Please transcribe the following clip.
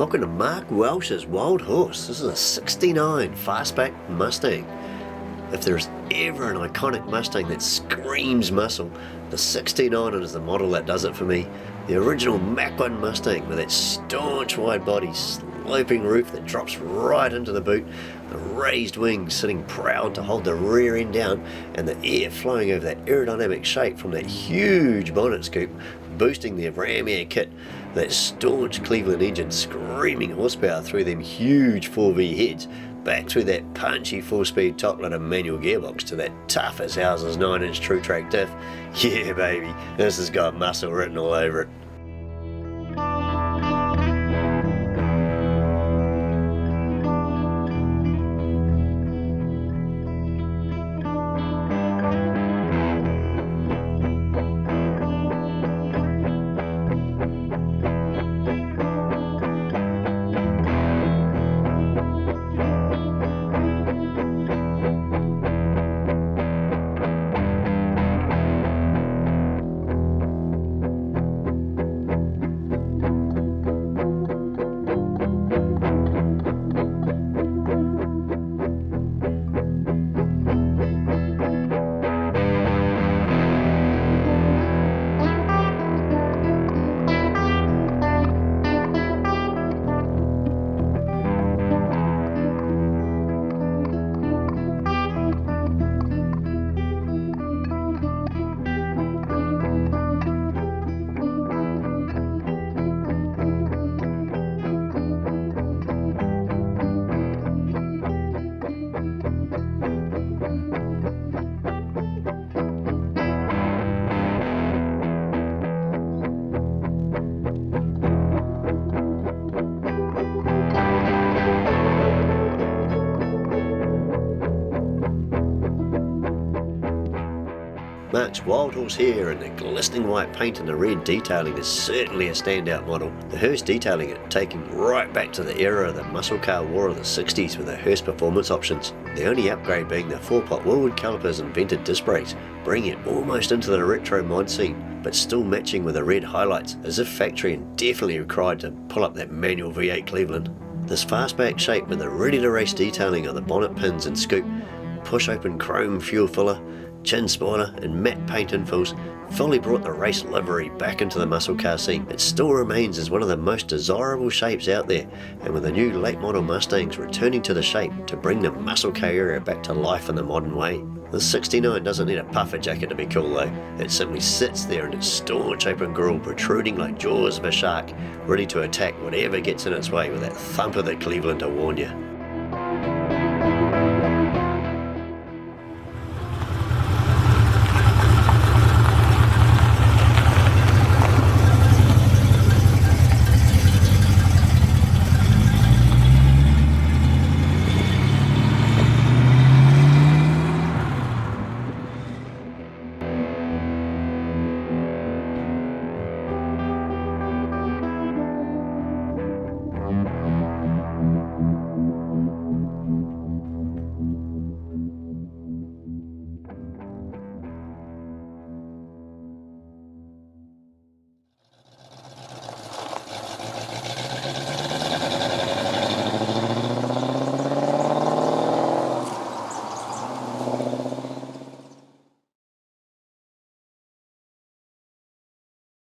Welcome to Mark Welch's Wild Horse. This is a 69 Fast Back Mustang. If there's ever an iconic Mustang that screams muscle, the 69 is the model that does it for me. The original Mach 1 Mustang with that staunch wide body, sloping roof that drops right into the boot, the raised wings sitting proud to hold the rear end down, and the air flowing over that aerodynamic shape from that huge bonnet scoop, boosting the ram air kit, that staunch Cleveland engine screaming horsepower through them huge 4V heads, back through that punchy 4-speed Toploader manual gearbox to that tough as houses 9-inch true track diff. Yeah baby, this has got muscle written all over it. Mark's Wild Horse here, and the glistening white paint and the red detailing is certainly a standout model. The Hearst detailing it taking right back to the era of the muscle car war of the 60s with the Hearst performance options. The only upgrade being the 4-pot Willwood calipers and vented disc brakes, bringing it almost into the retro mod scene, but still matching with the red highlights, as if factory and definitely required to pull up that manual V8 Cleveland. This fastback shape with the ready to race detailing of the bonnet pins and scoop, push open chrome fuel filler, chin spoiler and matte paint infills fully brought the race livery back into the muscle car scene. It still remains as one of the most desirable shapes out there, and with the new late model Mustangs returning to the shape to bring the muscle car area back to life in the modern way. The 69 doesn't need a puffer jacket to be cool though. It simply sits there in its staunch open grille protruding like jaws of a shark, ready to attack whatever gets in its way with that thump of the Cleveland to warn you.